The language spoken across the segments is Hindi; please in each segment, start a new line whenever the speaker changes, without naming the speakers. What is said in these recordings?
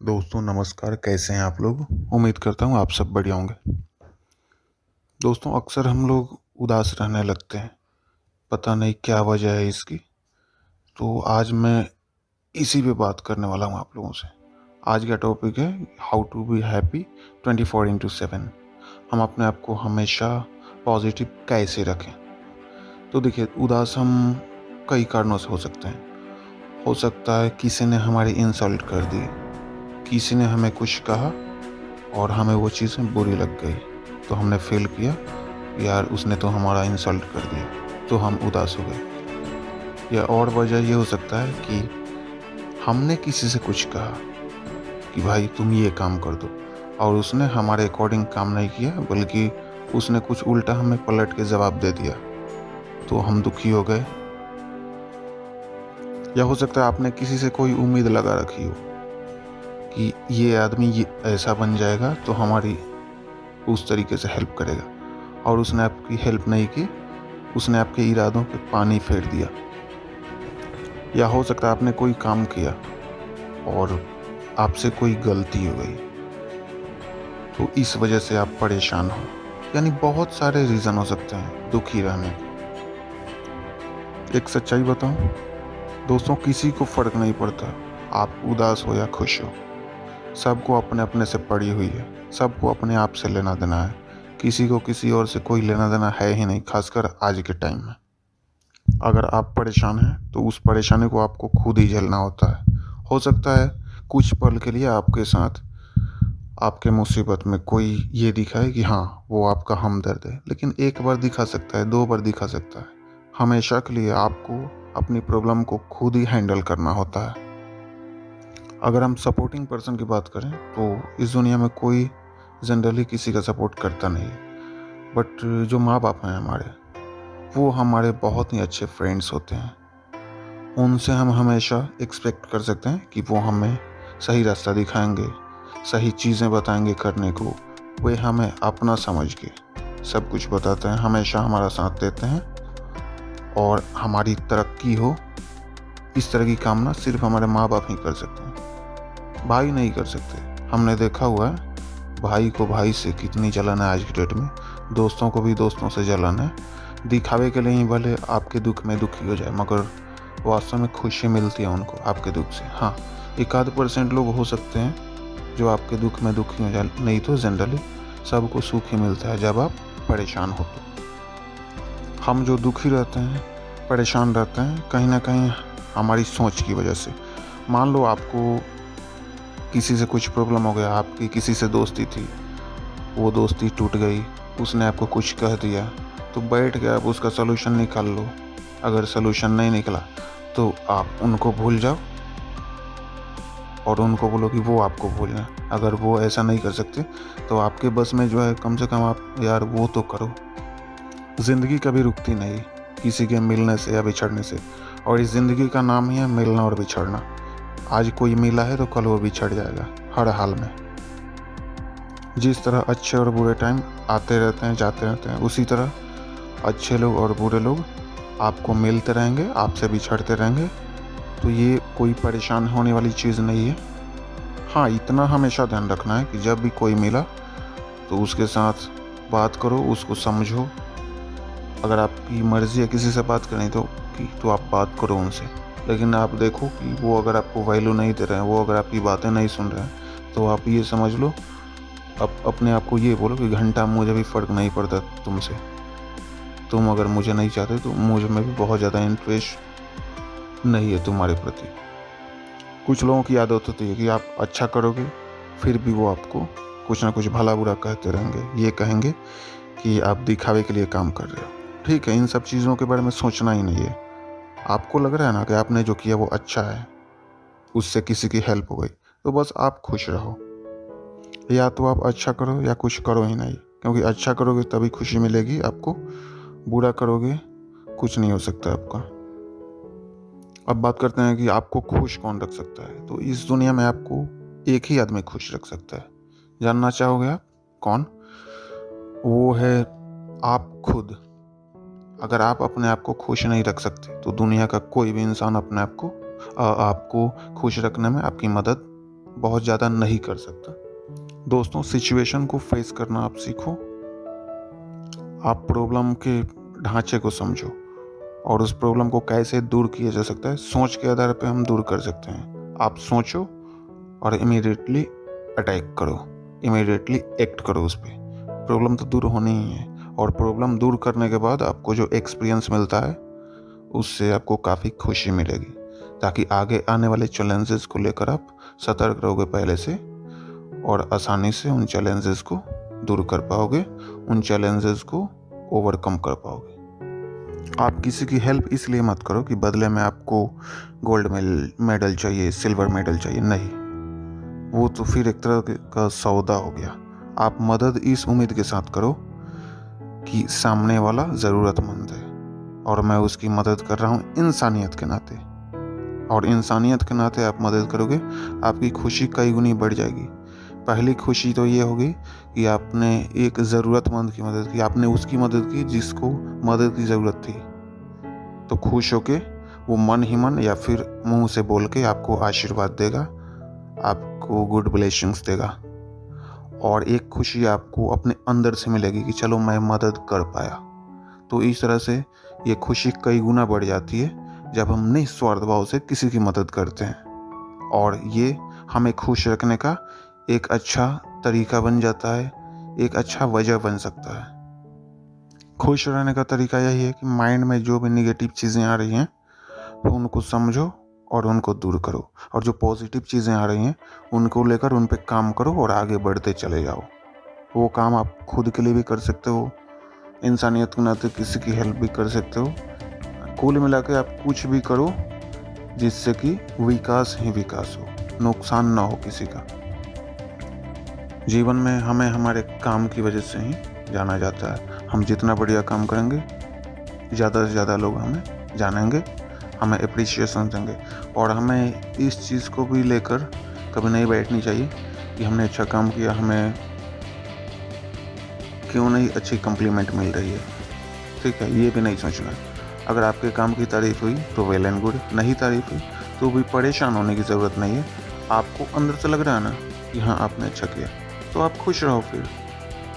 दोस्तों नमस्कार, कैसे हैं आप लोग। उम्मीद करता हूँ आप सब बढ़िया होंगे। दोस्तों अक्सर हम लोग उदास रहने लगते हैं, पता नहीं क्या वजह है इसकी। तो आज मैं इसी पे बात करने वाला हूँ आप लोगों से। आज का टॉपिक है हाउ टू बी हैप्पी 24/7। हम अपने आप को हमेशा पॉजिटिव कैसे रखें। तो देखिए, उदास हम कई कारणों से हो सकते हैं। हो सकता है किसी ने हमारी इंसल्ट कर दी, किसी ने हमें कुछ कहा और हमें वो चीज़ें बुरी लग गई, तो हमने फील किया यार उसने तो हमारा इंसल्ट कर दिया, तो हम उदास हो गए। या और वजह ये हो सकता है कि हमने किसी से कुछ कहा कि भाई तुम ये काम कर दो, और उसने हमारे अकॉर्डिंग काम नहीं किया, बल्कि उसने कुछ उल्टा हमें पलट के जवाब दे दिया, तो हम दुखी हो गए। या हो सकता है आपने किसी से कोई उम्मीद लगा रखी हो कि ये आदमी ये ऐसा बन जाएगा तो हमारी उस तरीके से हेल्प करेगा, और उसने आपकी हेल्प नहीं की, उसने आपके इरादों पे पानी फेर दिया। या हो सकता है आपने कोई काम किया और आपसे कोई गलती हो गई, तो इस वजह से आप परेशान हो। यानी बहुत सारे रीज़न हो सकते हैं दुखी रहने के। एक सच्चाई बताऊं दोस्तों, किसी को फ़र्क नहीं पड़ता आप उदास हो या खुश हो। सबको अपने अपने से पड़ी हुई है, सबको अपने आप से लेना देना है। किसी को किसी और से कोई लेना देना है ही नहीं, खासकर आज के टाइम में। अगर आप परेशान हैं तो उस परेशानी को आपको खुद ही झेलना होता है। हो सकता है कुछ पल के लिए आपके साथ आपके मुसीबत में कोई ये दिखाए कि हाँ वो आपका हमदर्द है, लेकिन एक बार दिखा सकता है, दो बार दिखा सकता है। हमेशा के लिए आपको अपनी प्रॉब्लम को खुद ही हैंडल करना होता है। अगर हम सपोर्टिंग पर्सन की बात करें तो इस दुनिया में कोई जनरली किसी का सपोर्ट करता नहीं है, बट जो माँ बाप हैं हमारे, वो हमारे बहुत ही अच्छे फ्रेंड्स होते हैं। उनसे हम हमेशा एक्सपेक्ट कर सकते हैं कि वो हमें सही रास्ता दिखाएंगे, सही चीज़ें बताएंगे करने को। वे हमें अपना समझ के सब कुछ बताते हैं, हमेशा हमारा साथ देते हैं, और हमारी तरक्की हो इस तरह की कामना सिर्फ हमारे माँ बाप ही कर सकते हैं, भाई नहीं कर सकते। हमने देखा हुआ है भाई को भाई से कितनी जलन है आज की डेट में, दोस्तों को भी दोस्तों से जलन है। दिखावे के लिए ही भले आपके दुख में दुखी हो जाए, मगर वास्तव में खुशी मिलती है उनको आपके दुख से। हाँ, 1-8% लोग हो सकते हैं जो आपके दुख में दुखी हो जाए, नहीं तो जनरली सबको सुख ही मिलता है जब आप परेशान हो। तो हम जो दुखी रहते हैं, परेशान रहते हैं, कहीं ना कहीं हमारी सोच की वजह से। मान लो आपको किसी से कुछ प्रॉब्लम हो गया, आपकी किसी से दोस्ती थी, वो दोस्ती टूट गई, उसने आपको कुछ कह दिया, तो बैठ के आप उसका सलूशन निकाल लो। अगर सलूशन नहीं निकला तो आप उनको भूल जाओ और उनको बोलो कि वो आपको भूल जाए। अगर वो ऐसा नहीं कर सकते तो आपके बस में जो है, कम से कम आप यार वो तो करो। ज़िंदगी कभी रुकती नहीं किसी के मिलने से या बिछड़ने से, और इस ज़िंदगी का नाम ही है मिलना और बिछड़ना। आज कोई मिला है तो कल वो बिछड़ जाएगा हर हाल में। जिस तरह अच्छे और बुरे टाइम आते रहते हैं जाते रहते हैं, उसी तरह अच्छे लोग और बुरे लोग आपको मिलते रहेंगे, आपसे बिछड़ते रहेंगे। तो ये कोई परेशान होने वाली चीज़ नहीं है। हाँ, इतना हमेशा ध्यान रखना है कि जब भी कोई मिला तो उसके साथ बात करो, उसको समझो। अगर आपकी मर्ज़ी है किसी से बात करनी तो आप बात करो उनसे, लेकिन आप देखो कि वो अगर आपको वैल्यू नहीं दे रहे हैं, वो अगर आपकी बातें नहीं सुन रहे हैं, तो आप ये समझ लो, अपने आप को ये बोलो कि घंटा मुझे भी फ़र्क नहीं पड़ता तुमसे। तुम अगर मुझे नहीं चाहते तो मुझ में भी बहुत ज़्यादा इंटरेस्ट नहीं है तुम्हारे प्रति। कुछ लोगों की आदत होती है कि आप अच्छा करोगे फिर भी वो आपको कुछ ना कुछ भला बुरा कहते रहेंगे, ये कहेंगे कि आप दिखावे के लिए काम कर रहे हो। ठीक है, इन सब चीज़ों के बारे में सोचना ही नहीं है। आपको लग रहा है ना कि आपने जो किया वो अच्छा है, उससे किसी की हेल्प हो गई, तो बस आप खुश रहो। या तो आप अच्छा करो या कुछ करो ही नहीं, क्योंकि अच्छा करोगे तभी खुशी मिलेगी आपको, बुरा करोगे कुछ नहीं हो सकता आपका। अब बात करते हैं कि आपको खुश कौन रख सकता है। तो इस दुनिया में आपको एक ही आदमी खुश रख सकता है। जानना चाहोगे आप कौन? वो है आप खुद। अगर आप अपने आप को खुश नहीं रख सकते तो दुनिया का कोई भी इंसान अपने आप को आपको खुश रखने में आपकी मदद बहुत ज़्यादा नहीं कर सकता। दोस्तों, सिचुएशन को फेस करना आप सीखो। आप प्रॉब्लम के ढांचे को समझो और उस प्रॉब्लम को कैसे दूर किया जा सकता है, सोच के आधार पे हम दूर कर सकते हैं। आप सोचो और इमीडिएटली अटैक करो, इमीडिएटली एक्ट करो उस पर। प्रॉब्लम तो दूर होनी ही है, और प्रॉब्लम दूर करने के बाद आपको जो एक्सपीरियंस मिलता है उससे आपको काफ़ी खुशी मिलेगी, ताकि आगे आने वाले चैलेंजेस को लेकर आप सतर्क रहोगे पहले से, और आसानी से उन चैलेंजेस को दूर कर पाओगे, उन चैलेंजेस को ओवरकम कर पाओगे। आप किसी की हेल्प इसलिए मत करो कि बदले में आपको गोल्ड मेडल चाहिए, सिल्वर मेडल चाहिए। नहीं, वो तो फिर एक तरह का सौदा हो गया। आप मदद इस उम्मीद के साथ करो कि सामने वाला ज़रूरतमंद है और मैं उसकी मदद कर रहा हूँ इंसानियत के नाते, और इंसानियत के नाते आप मदद करोगे, आपकी खुशी कई गुनी बढ़ जाएगी। पहली खुशी तो ये होगी कि आपने एक ज़रूरतमंद की मदद की, आपने उसकी मदद की जिसको मदद की ज़रूरत थी। तो खुश होके वो मन ही मन या फिर मुंह से बोल के आपको आशीर्वाद देगा, आपको गुड ब्लेसिंग्स देगा, और एक खुशी आपको अपने अंदर से मिलेगी कि चलो मैं मदद कर पाया। तो इस तरह से ये खुशी कई गुना बढ़ जाती है जब हम निस्वार्थ भाव से किसी की मदद करते हैं, और ये हमें खुश रखने का एक अच्छा तरीका बन जाता है, एक अच्छा वजह बन सकता है। खुश रहने का तरीका यही है कि माइंड में जो भी निगेटिव चीज़ें आ रही हैं तो उनको समझो और उनको दूर करो, और जो पॉजिटिव चीज़ें आ रही हैं उनको लेकर उन पे काम करो और आगे बढ़ते चले जाओ। वो काम आप खुद के लिए भी कर सकते हो, इंसानियत के नाते किसी की हेल्प भी कर सकते हो। कुल मिला के आप कुछ भी करो जिससे कि विकास ही विकास हो, नुकसान ना हो किसी का। जीवन में हमें हमारे काम की वजह से ही जाना जाता है। हम जितना बढ़िया काम करेंगे, ज़्यादा से ज़्यादा लोग हमें जानेंगे, हमें अप्रिशिएशन देंगे, और हमें इस चीज़ को भी लेकर कभी नहीं बैठनी चाहिए कि हमने अच्छा काम किया, हमें क्यों नहीं अच्छी कम्प्लीमेंट मिल रही है। ठीक है, ये भी नहीं सोचना। अगर आपके काम की तारीफ़ हुई तो वेल एंड गुड, नहीं तारीफ़ हुई तो भी परेशान होने की ज़रूरत नहीं है। आपको अंदर से लग रहा है ना कि हाँ आपने अच्छा किया, तो आप खुश रहो। फिर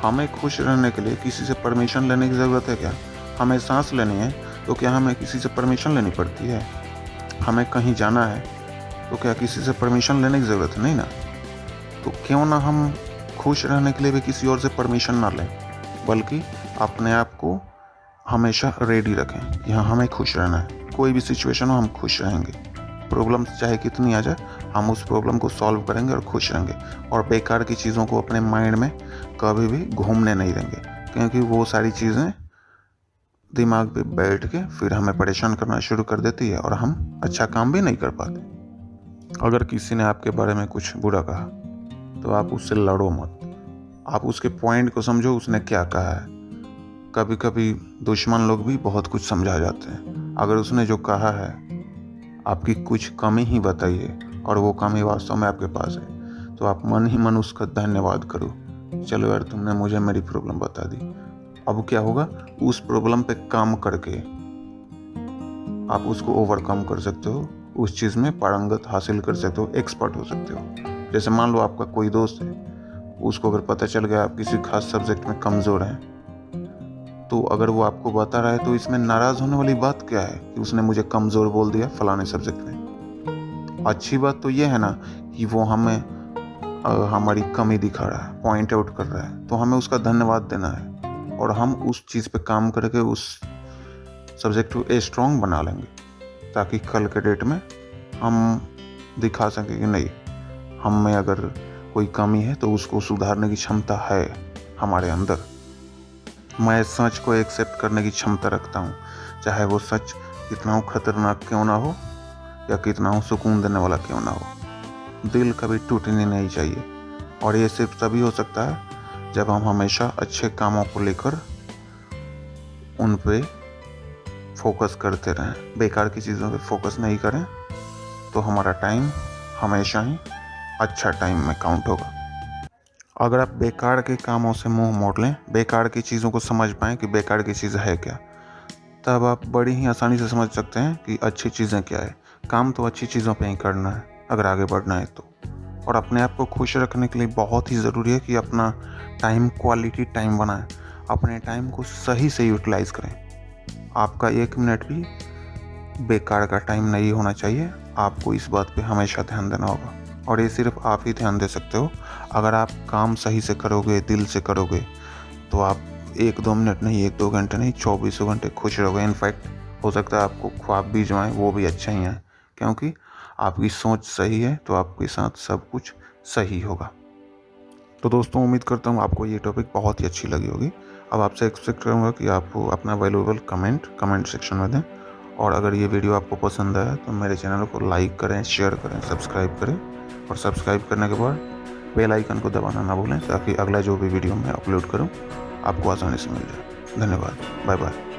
हमें खुश रहने के लिए किसी से परमिशन लेने की ज़रूरत है क्या? हमें सांस लेनी है तो क्या हमें किसी से परमिशन लेनी पड़ती है? हमें कहीं जाना है तो क्या किसी से परमिशन लेने की ज़रूरत नहीं ना? तो क्यों ना हम खुश रहने के लिए भी किसी और से परमिशन ना लें, बल्कि अपने आप को हमेशा रेडी रखें कि हाँ हमें खुश रहना है। कोई भी सिचुएशन हो हम खुश रहेंगे, प्रॉब्लम चाहे कितनी आ जाए हम उस प्रॉब्लम को सॉल्व करेंगे और खुश रहेंगे, और बेकार की चीज़ों को अपने माइंड में कभी भी घूमने नहीं देंगे, क्योंकि वो सारी चीज़ें दिमाग पे बैठ के फिर हमें परेशान करना शुरू कर देती है और हम अच्छा काम भी नहीं कर पाते। अगर किसी ने आपके बारे में कुछ बुरा कहा तो आप उससे लड़ो मत, आप उसके पॉइंट को समझो, उसने क्या कहा है। कभी कभी दुश्मन लोग भी बहुत कुछ समझा जाते हैं। अगर उसने जो कहा है आपकी कुछ कमी ही बताई है और वो कमी वास्तव में आपके पास है, तो आप मन ही मन उसका धन्यवाद करो। चलो यार, तुमने मुझे मेरी प्रॉब्लम बता दी, अब क्या होगा, उस प्रॉब्लम पे काम करके आप उसको ओवरकम कर सकते हो, उस चीज़ में पारंगत हासिल कर सकते हो, एक्सपर्ट हो सकते हो। जैसे मान लो आपका कोई दोस्त है, उसको अगर पता चल गया आप किसी खास सब्जेक्ट में कमज़ोर हैं, तो अगर वो आपको बता रहा है तो इसमें नाराज़ होने वाली बात क्या है कि उसने मुझे कमज़ोर बोल दिया फलाने सब्जेक्ट में। अच्छी बात तो ये है ना कि वो हमें हमारी कमी दिखा रहा है, पॉइंट आउट कर रहा है, तो हमें उसका धन्यवाद देना है, और हम उस चीज़ पे काम करके उस सब्जेक्ट को स्ट्रॉन्ग बना लेंगे, ताकि कल के डेट में हम दिखा सकें कि नहीं, हम में अगर कोई कमी है तो उसको सुधारने की क्षमता है हमारे अंदर। मैं सच को एक्सेप्ट करने की क्षमता रखता हूँ, चाहे वो सच कितना खतरनाक क्यों ना हो या कितना सुकून देने वाला क्यों ना हो। दिल कभी टूटनी नहीं चाहिए, और ये सिर्फ तभी हो सकता है जब हम हमेशा अच्छे कामों को लेकर उन पे फोकस करते रहें, बेकार की चीज़ों पे फोकस नहीं करें, तो हमारा टाइम हमेशा ही अच्छा टाइम में काउंट होगा। अगर आप बेकार के कामों से मुंह मोड़ लें, बेकार की चीज़ों को समझ पाएँ कि बेकार की चीज़ है क्या, तब आप बड़ी ही आसानी से समझ सकते हैं कि अच्छी चीज़ें क्या है। काम तो अच्छी चीज़ों पे ही करना है अगर आगे बढ़ना है तो। और अपने आप को खुश रखने के लिए बहुत ही ज़रूरी है कि अपना टाइम क्वालिटी टाइम बनाएं, अपने टाइम को सही से यूटिलाइज़ करें। आपका 1 मिनट भी बेकार का टाइम नहीं होना चाहिए। आपको इस बात पे हमेशा ध्यान देना होगा और ये सिर्फ आप ही ध्यान दे सकते हो। अगर आप काम सही से करोगे, दिल से करोगे, तो आप 1-2 मिनट नहीं, 1-2 घंटे नहीं, 24 घंटे खुश रहोगे। इनफैक्ट हो सकता है आपको ख्वाब भी जो आएँ वो भी अच्छे ही आएँ, क्योंकि आपकी सोच सही है तो आपके साथ सब कुछ सही होगा। तो दोस्तों, उम्मीद करता हूँ आपको ये टॉपिक बहुत ही अच्छी लगी होगी। अब आपसे एक्सपेक्ट करूँगा कि आप अपना वैल्यूएबल कमेंट सेक्शन में दें, और अगर ये वीडियो आपको पसंद आया तो मेरे चैनल को लाइक करें, शेयर करें, सब्सक्राइब करें, और सब्सक्राइब करने के बाद बेल आइकन को दबाना ना भूलें, ताकि अगला जो भी वीडियो मैं अपलोड करूँ आपको आसानी से मिल जाए। धन्यवाद। Bye bye.